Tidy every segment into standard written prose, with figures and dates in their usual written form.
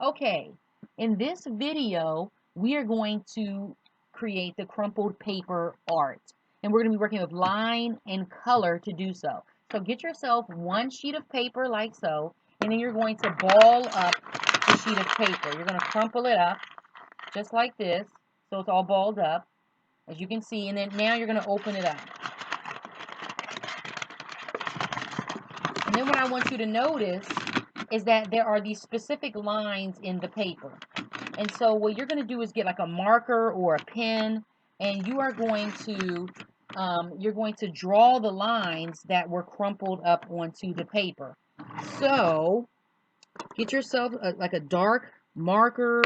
Okay, in this video, we are going to create the crumpled paper art. And we're going to be working with line and color to do so. So get yourself one sheet of paper like so, and then you're going to ball up the sheet of paper. You're going to crumple it up just like this, so it's all balled up, as you can see. And then now you're going to open it up. And then what I want you to notice is that there are these specific lines in the paper. And so what you're going to do is get like a marker or a pen, and you are going to you're going to draw the lines that were crumpled up onto the paper. So get yourself like a dark marker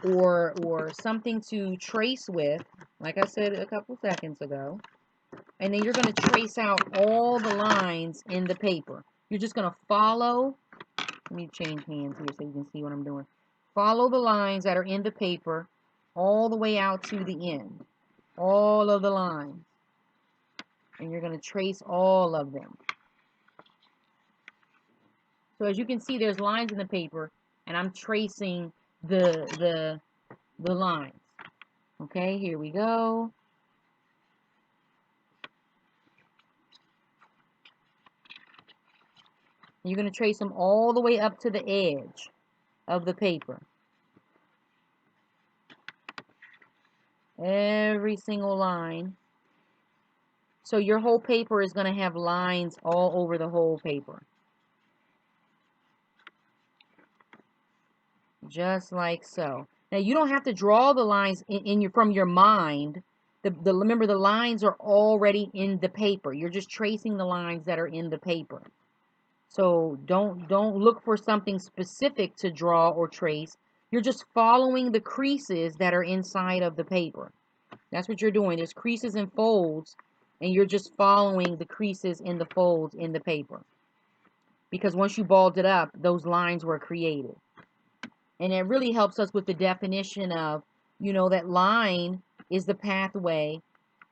or something to trace with, like I said a couple seconds ago. And then you're going to trace out all the lines in the paper. You're just going to follow. Let me change hands here so you can see what I'm doing. Follow the lines that are in the paper all the way out to the end. All of the lines. And you're going to trace all of them. So as you can see, there's lines in the paper, and I'm tracing the lines. Okay, here we go. You're going to trace them all the way up to the edge of the paper. Every single line. So your whole paper is going to have lines all over the whole paper. Just like so. Now you don't have to draw the lines from your mind. Remember, the lines are already in the paper. You're just tracing the lines that are in the paper. So don't look for something specific to draw or trace. You're just following the creases that are inside of the paper. That's what you're doing. There's creases and folds, and you're just following the creases in the folds in the paper. Because once you balled it up, those lines were created. And it really helps us with the definition of, that line is the pathway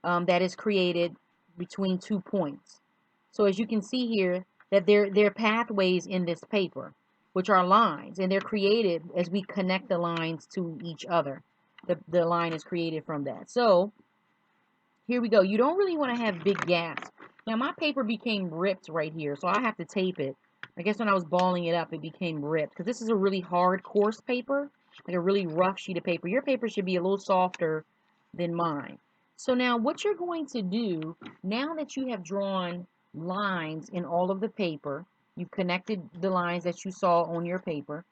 that is created between 2 points. So as you can see here, that there are pathways in this paper, which are lines, and they're created as we connect the lines to each other. The line is created from that. So here we go. You don't really want to have big gaps. Now my paper became ripped right here, so I have to tape it. I guess when I was balling it up, it became ripped because this is a really hard, coarse paper, like a really rough sheet of paper. Your paper should be a little softer than mine. So now what you're going to do, now that you have drawn lines in all of the paper, you've connected the lines that you saw on your paper,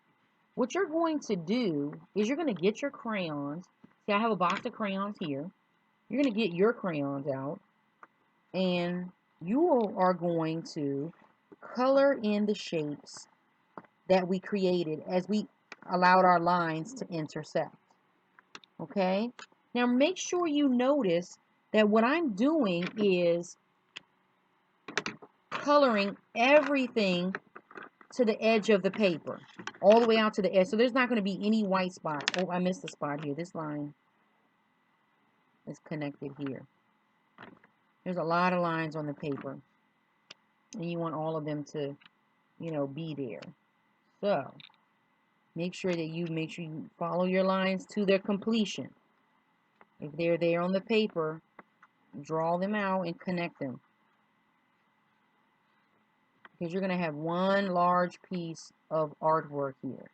what you're going to do is you're going to get your crayons. See, I have a box of crayons here. You're going to get your crayons out, and you are going to color in the shapes that we created as we allowed our lines to intersect. Okay? Now make sure you notice that what I'm doing is coloring everything to the edge of the paper, all the way out to the edge. So there's not going to be any white spots. Oh, I missed a spot here. This line is connected here. There's a lot of lines on the paper, and you want all of them to, be there. So make sure you follow your lines to their completion. If they're there on the paper, draw them out and connect them, because you're going to have one large piece of artwork here.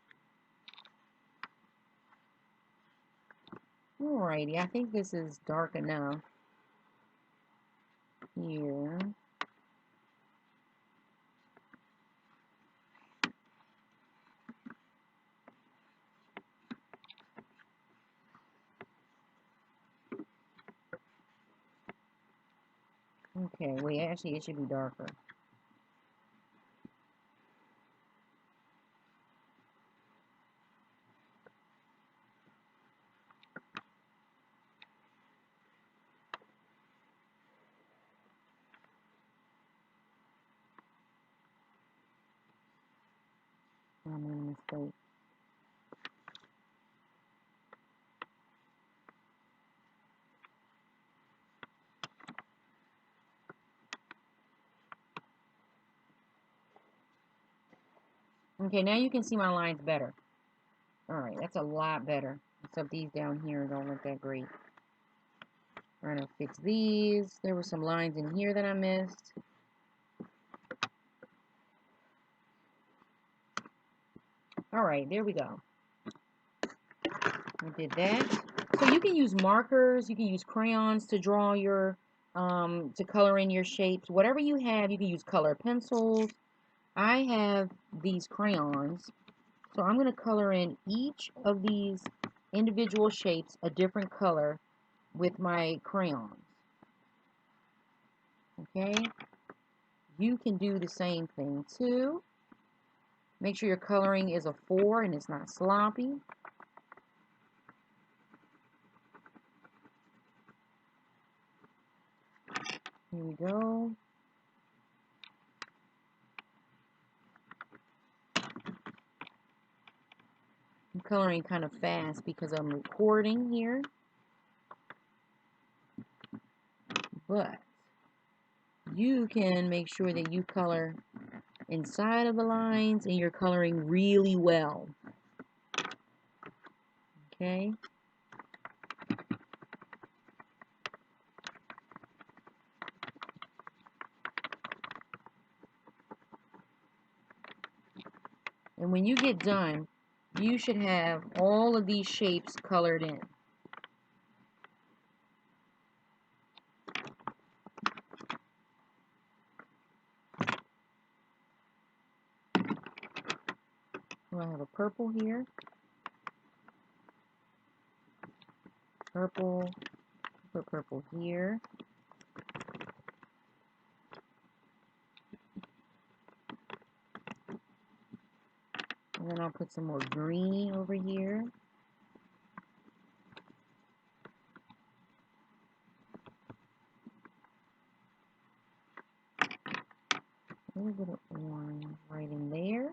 Alrighty, I think this is dark enough here. Okay, wait, actually it should be darker. I made a mistake. Okay, now you can see my lines better. Alright, that's a lot better. Except these down here don't look that great. Trying to fix these. There were some lines in here that I missed. Alright, there we go. I did that. So you can use markers, you can use crayons to draw your, to color in your shapes. Whatever you have, you can use color pencils. I have these crayons. So I'm going to color in each of these individual shapes a different color with my crayons. Okay? You can do the same thing too. Make sure your coloring is a 4 and it's not sloppy. Here we go. I'm coloring kind of fast because I'm recording here. But you can make sure that you color inside of the lines and you're coloring really well. Okay? And when you get done, you should have all of these shapes colored in. So I have a purple here. Purple. Put purple here. And then I'll put some more green over here. A little bit of orange right in there.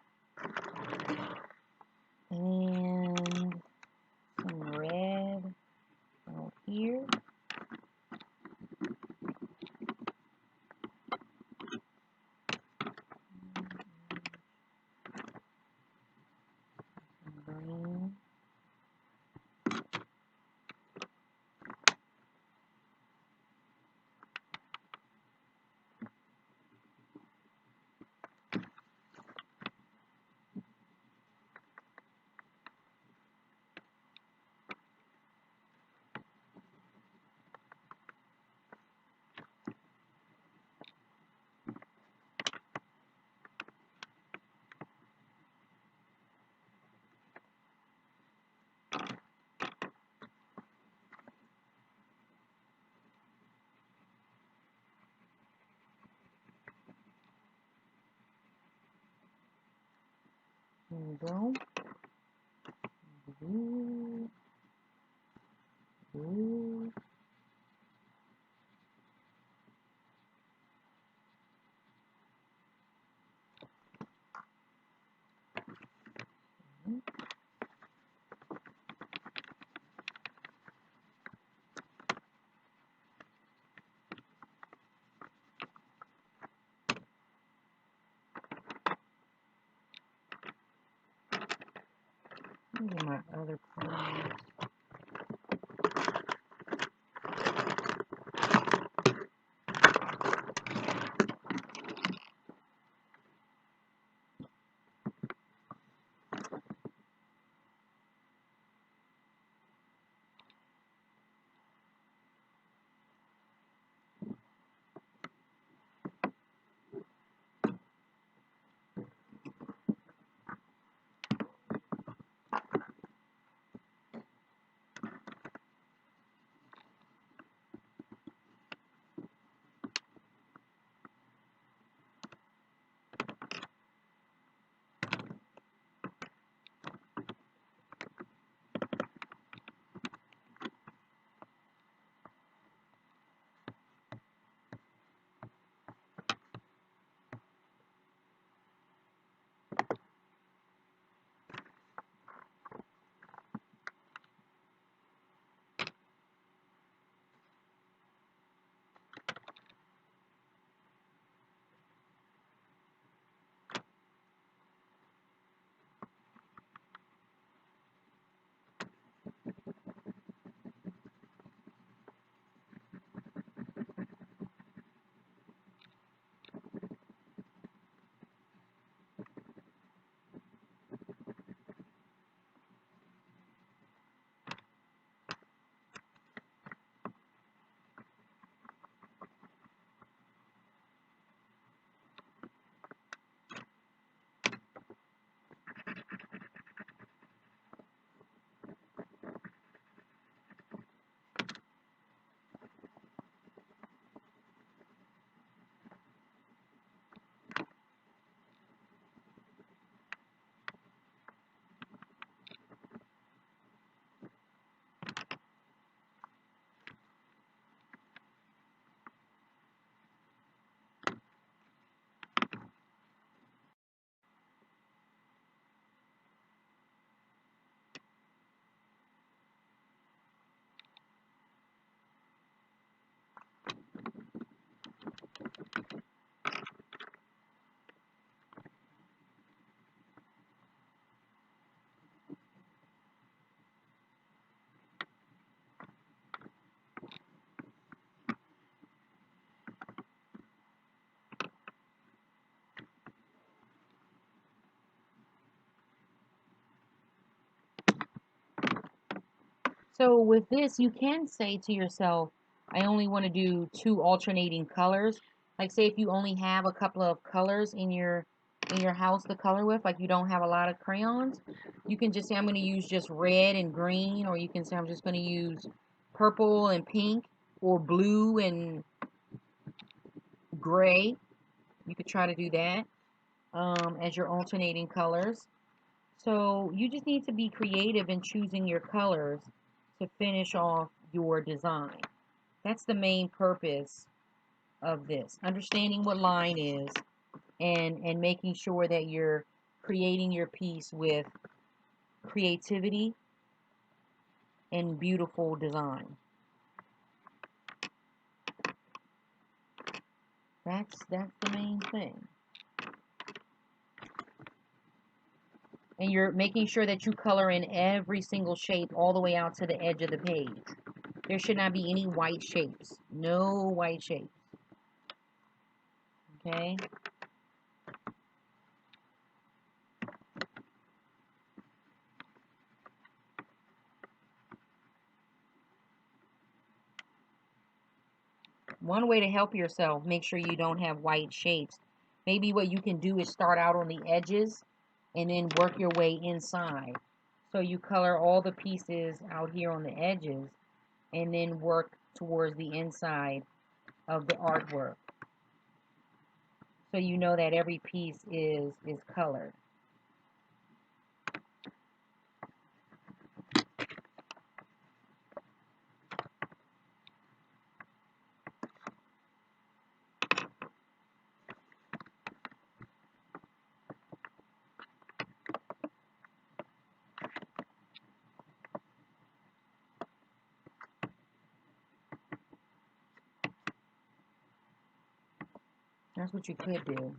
And some red out here. Green. There we go. Blue. Blue. These are my other colors. So with this, you can say to yourself, I only want to do 2 alternating colors. Like say if you only have a couple of colors in your house to color with, like you don't have a lot of crayons, you can just say I'm going to use just red and green, or you can say I'm just going to use purple and pink, or blue and gray. You could try to do that as your alternating colors. So you just need to be creative in choosing your colors to finish off your design. That's the main purpose of this. Understanding what line is, and making sure that you're creating your piece with creativity and beautiful design. That's the main thing. And you're making sure that you color in every single shape all the way out to the edge of the page. There should not be any white shapes. No white shapes. Okay? One way to help yourself, make sure you don't have white shapes. Maybe what you can do is start out on the edges and then work your way inside. So you color all the pieces out here on the edges and then work towards the inside of the artwork. So you know that every piece is colored. That's what you could do.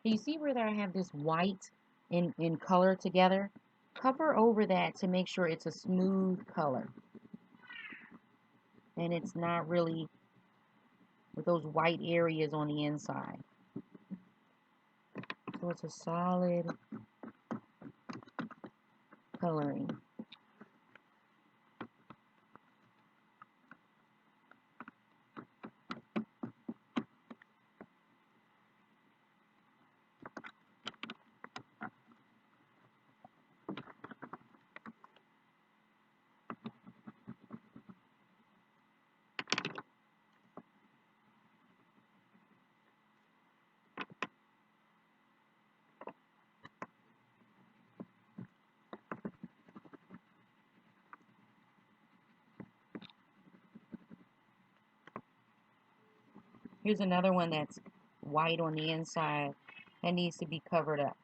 you see where there I have this white in color together? Cover over that to make sure it's a smooth color. And it's not really with those white areas on the inside. So it's a solid coloring. Here's another one that's white on the inside that needs to be covered up.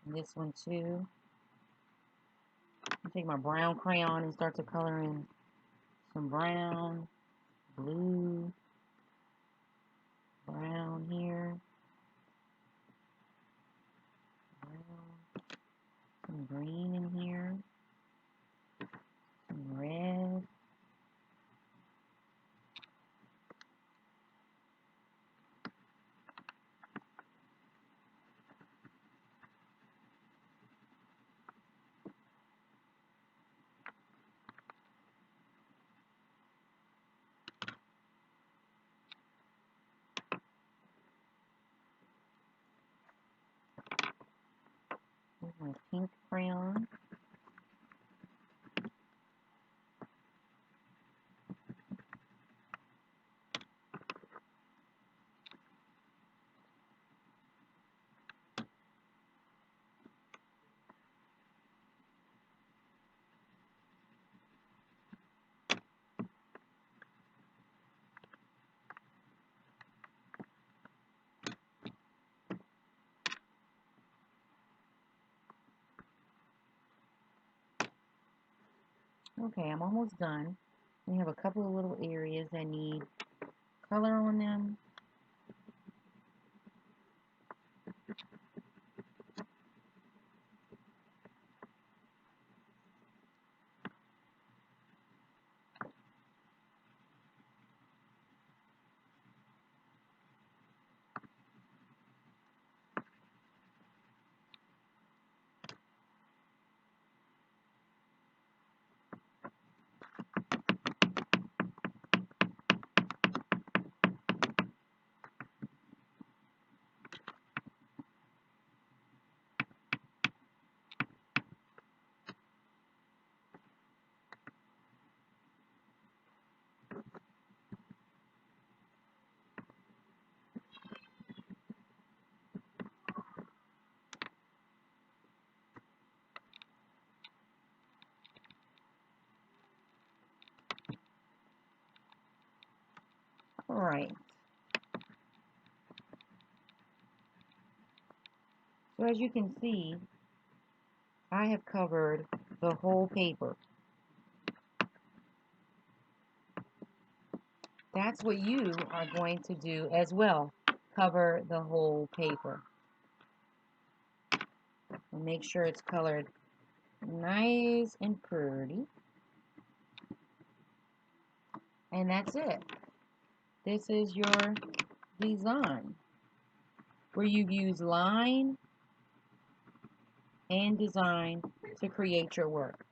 And this one too. I'll take my brown crayon and start to color in some brown, blue, brown here, brown, some green in here, some red. Here's my pink crayon. Okay, I'm almost done. We have a couple of little areas that need color on them. All right. So as you can see, I have covered the whole paper. That's what you are going to do as well. Cover the whole paper. And make sure it's colored nice and pretty. And that's it. This is your design, where you use line and design to create your work.